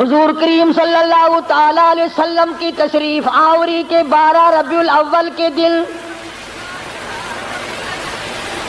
حضور کریم صلی اللہ تعالی علیہ وسلم کی تشریف آوری کے 12 ربیع الاول کے دن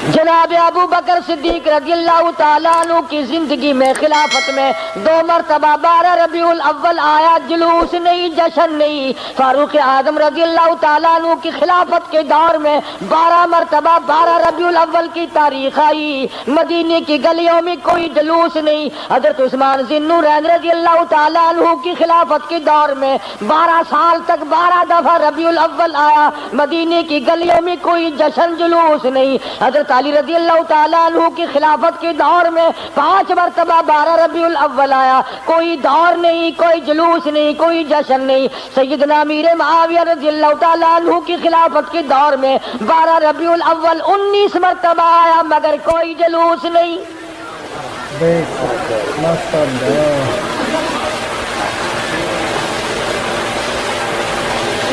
جناب ابو بکر صدیق رضی اللہ تعالیٰ عنہ کی زندگی میں خلافت میں 2 مرتبہ 12 ربیع الاول آیا، جلوس نہیں، جشن نہیں۔ فاروق اعظم رضی اللہ تعالیٰ عنہ کی خلافت کے دور میں 12 مرتبہ 12 ربیع الاول کی تاریخ آئی، مدینے کی گلیوں میں کوئی جلوس نہیں۔ حضرت عثمان ذی النورین رضی اللہ تعالیٰ عنہ کی خلافت کے دور میں 12 سال تک 12 دفعہ ربیع الاول آیا، مدینے کی گلیوں میں کوئی جشن جلوس نہیں۔ حضرت علی رضی اللہ تعالیٰ عنہ کی خلافت کے دور میں 5 مرتبہ 12 ربیع الاول آیا، کوئی دور نہیں، کوئی جلوس نہیں، کوئی جشن نہیں۔ سیدنا امیر معاویہ رضی اللہ تعالیٰ عنہ کی خلافت کے دور میں 12 ربیع الاول 19 مرتبہ آیا، مگر کوئی جلوس نہیں۔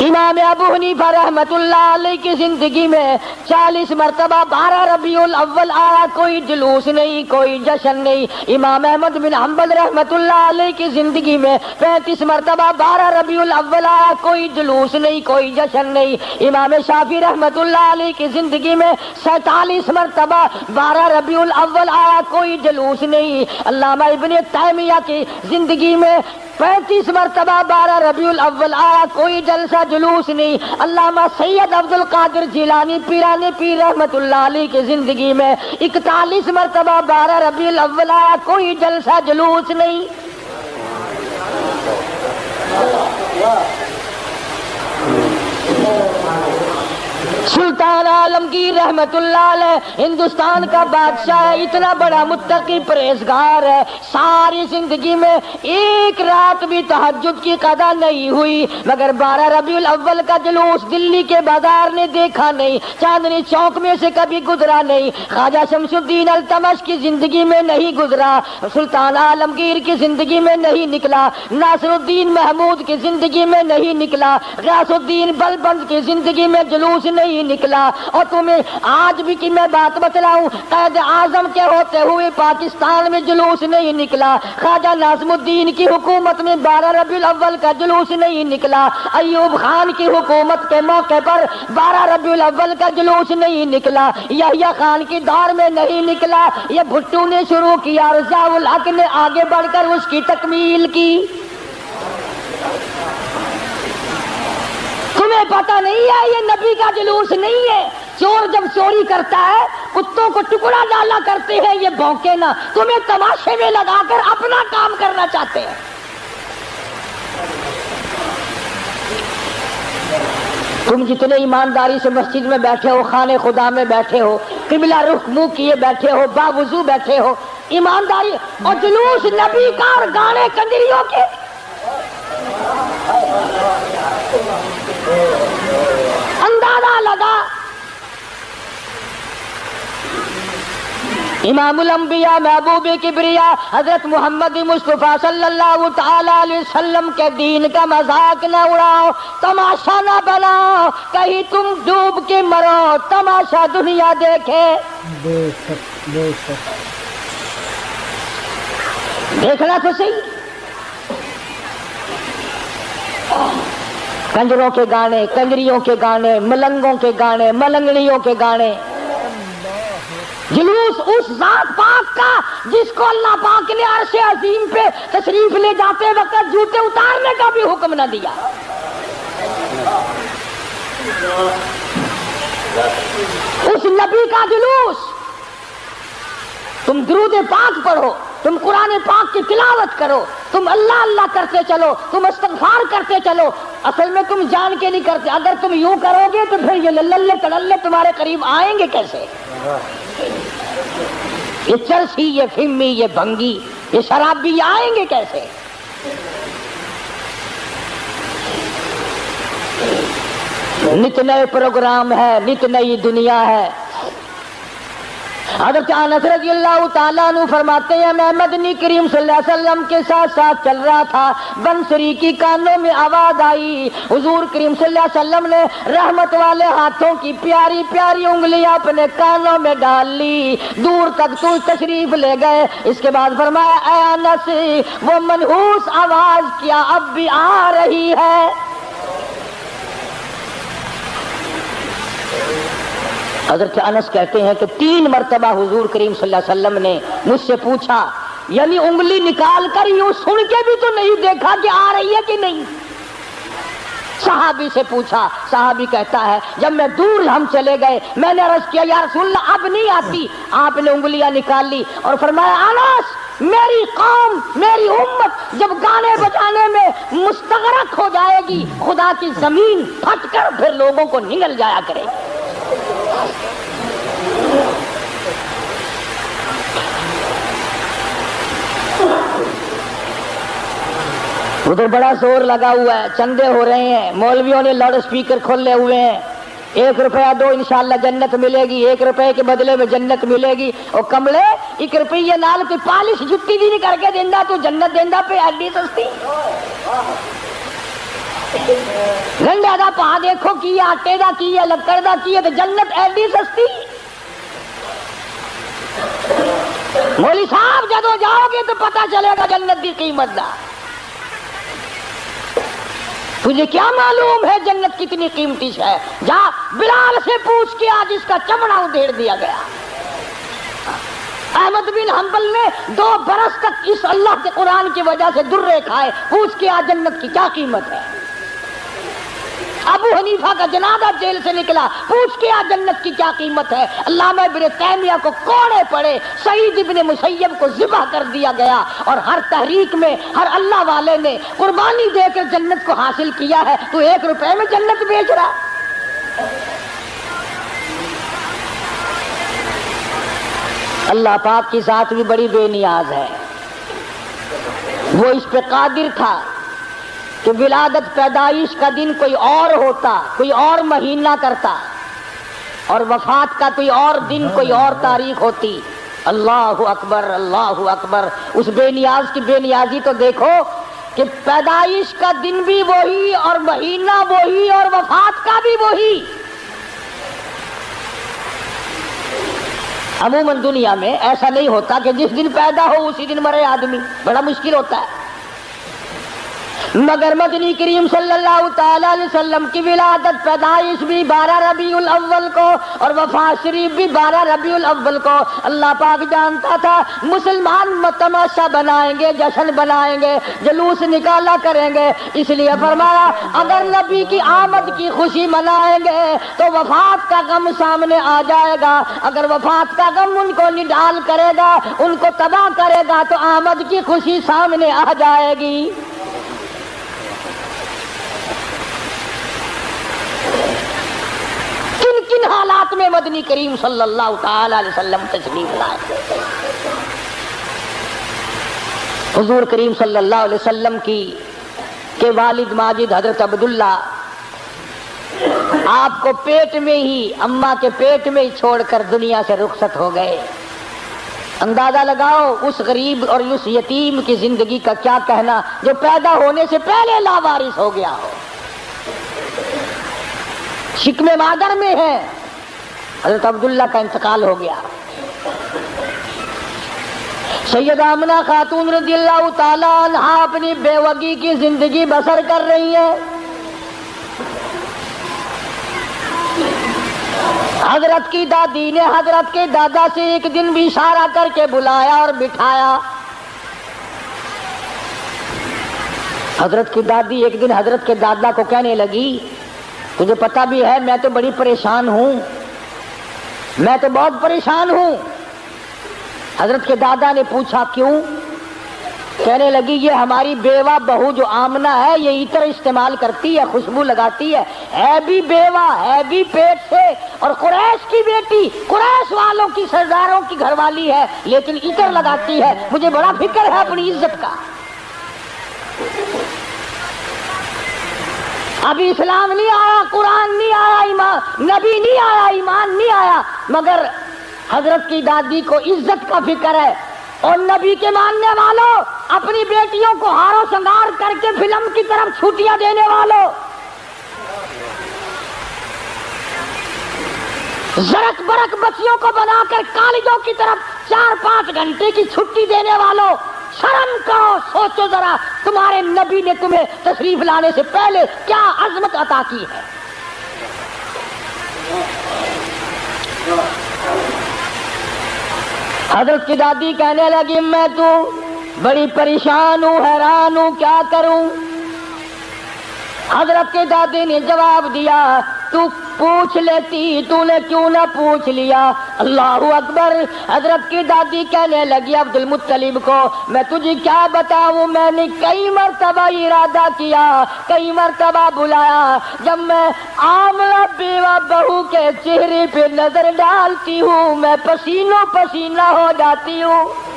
امام ابو حنیفہ رحمت اللہ علیہ کی زندگی میں 40 مرتبہ 12 ربیع الاول آیا، کوئی جلوس نہیں، کوئی جشن نہیں۔ امام احمد بن حنبل رحمت اللہ علیہ کی زندگی میں 35 مرتبہ 12 ربیع الاول آیا، کوئی جلوس نہیں، کوئی جشن نہیں۔ امام شافعی رحمت اللہ علیہ کی زندگی میں 47 مرتبہ 12 ربیع الاول آیا، کوئی جلوس نہیں۔ علامہ ابن تیمیہ کی زندگی میں 35 مرتبہ 12 ربیع الاول آیا، کوئی جلسہ جلوس نہیں۔ علامہ سید عبد القادر جیلانی پیران پیر رحمت اللہ علیہ کی زندگی میں 41 مرتبہ 12 ربیع الاول آیا، کوئی جلسہ جلوس نہیں۔ سلطان عالمگیر رحمت اللہ علیہ ہندوستان کا بادشاہ ہے، اتنا بڑا متقی پرہیزگار ہے، ساری زندگی میں ایک رات بھی تہجد کی قضا نہیں ہوئی، مگر 12 ربیع الاول کا جلوس دلی کے بازار نے دیکھا نہیں، چاندنی چوک میں سے کبھی گزرا نہیں، خواجہ شمس الدین التمش کی زندگی میں نہیں گزرا، سلطان عالمگیر کی زندگی میں نہیں نکلا، ناصر الدین محمود کی زندگی میں نہیں نکلا، غیاث الدین بلبند کی زندگی میں جلوس نہیں نکلا۔ اور تمہیں آج بھی کہ میں بات بتلاؤں، قائد اعظم کے ہوتے ہوئے پاکستان میں جلوس نہیں نکلا، خواجہ ناظم الدین کی حکومت میں 12 ربیع الاول کا جلوس نہیں نکلا، ایوب خان کی حکومت کے موقع پر 12 ربیع الاول کا جلوس نہیں نکلا، یحییٰ خان کی دور میں نہیں نکلا، یہ بھٹو نے شروع کیا، رضا الحق نے آگے بڑھ کر اس کی تکمیل کی۔ تمہیں پتہ نہیں ہے یہ نبی کا جلوس نہیں ہے۔ چور جب چوری کرتا ہے کتوں کو ٹکڑا ڈالا کرتے ہیں، یہ بھونکے نہ، تمہیں تماشے میں لگا کر اپنا کام کرنا چاہتے ہیں۔ تم جتنے ایمانداری سے مسجد میں بیٹھے ہو، خانے خدا میں بیٹھے ہو، قبلہ رخ منہ کیے بیٹھے ہو، باوضو بیٹھے ہو، ایمانداری، اور جلوس نبی کا اور گانے کنجریوں کے، اندازہ لگا۔ امام الانبیاء محبوب کبریا حضرت محمد مصطفیٰ صلی اللہ تعالی علیہ وسلم کے دین کا مذاق نہ اڑاؤ، تماشا نہ بناؤ، کہیں تم ڈوب کے مرو، تماشا دنیا دیکھے۔ دیکھنا تو صحیح، کنجروں کے گانے، کنجریوں کے گانے، ملنگوں کے گانے، ملنگڑیوں کے گانے، جلوس اس ذات پاک کا جس کو اللہ پاک نے عرش عظیم پہ تشریف لے جاتے وقت جوتے اتارنے کا بھی حکم نہ دیا۔ اس نبی کا جلوس، تم درود پاک پڑھو، تم قرآن پاک کی تلاوت کرو، تم اللہ اللہ کرتے چلو، تم استغفار کرتے چلو، اصل میں تم جان کے نہیں کرتے۔ اگر تم یوں کرو گے تو پھر یہ للے تڑلے تمہارے قریب آئیں گے کیسے؟ یہ چرسی، یہ فمی، یہ بھنگی، یہ شرابی آئیں گے کیسے؟ نت نئے پروگرام ہے، نت نئی دنیا ہے، حضرت انس رضی اللہ تعالیٰ عنہ فرماتے ہیں میں مدنی کریم صلی اللہ علیہ وسلم کے ساتھ ساتھ چل رہا تھا، بنسری کی کانوں میں آواز آئی، حضور کریم صلی اللہ علیہ وسلم نے رحمت والے ہاتھوں کی پیاری پیاری انگلیاں اپنے کانوں میں ڈال لی، دور تک تو تشریف لے گئے۔ اس کے بعد فرمایا اے انس وہ منحوس آواز کیا اب بھی آ رہی ہے؟ حضرت انس کہتے ہیں کہ 3 مرتبہ حضور کریم صلی اللہ علیہ وسلم نے مجھ سے پوچھا، یعنی انگلی نکال کر یوں سن کے بھی تو نہیں دیکھا کہ آ رہی ہے کہ نہیں۔ صحابی سے پوچھا، صحابی کہتا ہے جب میں دور ہم چلے گئے میں نے عرض کیا یا رسول اللہ اب نہیں آتی، آپ نے انگلیاں نکال لی اور فرمایا انس میری قوم میری امت جب گانے بجانے میں مستغرق ہو جائے گی خدا کی زمین پھٹ کر پھر لوگوں کو نگل جایا کرے گی۔ ادھر بڑا زور لگا ہوا ہے، چندے ہو رہے ہیں، مولویوں نے لاؤڈ اسپیکر کھولے ہوئے ہیں، 1 روپیہ دو انشاءاللہ جنت ملے گی، 1 روپے کے بدلے میں جنت ملے گی۔ اور کملے 1 روپیے نال کوئی پالش جتی بھی نہیں کر کے دینا تو جنت دینا پہ ایڈی سستی۔ گنڈا دا پا دیکھو کی آٹے دا کی ہے لکڑ دا کی ہے تو جنت ایڈی سستی۔ مولوی صاحب جدو جاؤ گے تو پتہ چلے گا جنت دی قیمت دا۔ تجھے کیا معلوم ہے جنت کتنی قیمتی ہے؟ جا بلال سے پوچھ کے آج اس کا چمڑا ادھیڑ دیا گیا۔ احمد بن حنبل نے 2 برس تک اس اللہ کے قرآن کی وجہ سے درے کھائے، پوچھ کے آج جنت کی کیا قیمت ہے۔ ابو حنیفہ کا جنازہ جیل سے نکلا، پوچھ کے آج جنت کی کیا قیمت ہے۔ علامہ ابن تیمیہ کو کوڑے پڑے، سعید ابن مسیب کو ذبح کر دیا گیا، اور ہر تحریک میں ہر اللہ والے نے قربانی دے کر جنت کو حاصل کیا ہے، تو 1 روپے میں جنت بیچ رہا۔ اللہ پاک کی ذات بھی بڑی بے نیاز ہے، وہ اس پہ قادر تھا کہ ولادت پیدائش کا دن کوئی اور ہوتا، کوئی اور مہینہ کرتا، اور وفات کا کوئی اور دن کوئی اور تاریخ ہوتی۔ اللہ اکبر اللہ اکبر۔ اس بے نیاز کی بے نیازی تو دیکھو کہ پیدائش کا دن بھی وہی اور مہینہ وہی اور وفات کا بھی وہی۔ عموماً دنیا میں ایسا نہیں ہوتا کہ جس دن پیدا ہو اسی دن مرے آدمی، بڑا مشکل ہوتا ہے، مگر مدنی کریم صلی اللہ تعالی علیہ وسلم کی ولادت پیدائش بھی 12 ربیع الاول کو اور وفات شریف بھی 12 ربیع الاول کو۔ اللہ پاک جانتا تھا مسلمان تماشا بنائیں گے، جشن بنائیں گے، جلوس نکالا کریں گے، اس لیے فرمایا اگر نبی کی آمد کی خوشی منائیں گے تو وفات کا غم سامنے آ جائے گا، اگر وفات کا غم ان کو نڈال کرے گا، ان کو تباہ کرے گا تو آمد کی خوشی سامنے آ جائے گی۔ کن حالات میں مدنی کریم صلی اللہ تعالی علیہ وسلم تشریف لائے؟ حضور کریم صلی اللہ علیہ وسلم کے والد ماجد حضرت عبداللہ آپ کو پیٹ میں ہی اماں کے پیٹ میں ہی چھوڑ کر دنیا سے رخصت ہو گئے۔ اندازہ لگاؤ اس غریب اور اس یتیم کی زندگی کا کیا کہنا جو پیدا ہونے سے پہلے لاوارث ہو گیا ہو، شکم مادر میں ہے۔ حضرت عبداللہ کا انتقال ہو گیا۔ سیدہ آمنہ خاتون رضی اللہ تعالی عنہ اپنی بیوگی کی زندگی بسر کر رہی ہے۔ حضرت کی دادی نے حضرت کے دادا سے ایک دن بھی اشارہ کر کے بلایا اور بٹھایا۔ حضرت کی دادی ایک دن حضرت کے دادا کو کہنے لگی تجھے پتہ بھی ہے میں تو بڑی پریشان ہوں، میں تو بہت پریشان ہوں۔ حضرت کے دادا نے پوچھا کیوں؟ کہنے لگی یہ ہماری بیوہ بہو جو آمنہ ہے یہ عطر استعمال کرتی ہے، خوشبو لگاتی ہے بھی بیوہ ہے بھی پیٹ سے، اور قریش کی بیٹی، قریش والوں کی سرداروں کی گھر والی ہے، لیکن عطر لگاتی ہے، مجھے بڑا فکر ہے اپنی عزت کا۔ ابھی اسلام نہیں آیا، قرآن نہیں آیا، ایمان نبی نہیں آیا، ایمان نہیں آیا، مگر حضرت کی دادی کو عزت کا فکر ہے، اور نبی کے ماننے والوں، اپنی بیٹیوں کو ہار و سنگار کر کے فلم کی طرف چھٹیاں دینے والوں، زرک برک بچیوں کو بنا کر کالجوں کی طرف 4-5 گھنٹے کی چھٹی دینے والوں، شرم کرو، سوچو ذرا تمہارے نبی نے تمہیں تشریف لانے سے پہلے کیا عظمت عطا کی ہے۔ حضرت کی دادی کہنے لگی میں تو بڑی پریشان ہوں، حیران ہوں، کیا کروں؟ حضرت کی دادی نے جواب دیا تو پوچھ لیتی، تو نے کیوں نہ پوچھ لیا؟ اللہ اکبر۔ حضرت کی دادی کہنے لگی عبد المطلب کو میں تجھے کیا بتاؤں، میں نے کئی مرتبہ ارادہ کیا، کئی مرتبہ بلایا، جب میں عاملہ بیوہ بہو کے چہرے پہ نظر ڈالتی ہوں میں پسینوں پسینہ ہو جاتی ہوں۔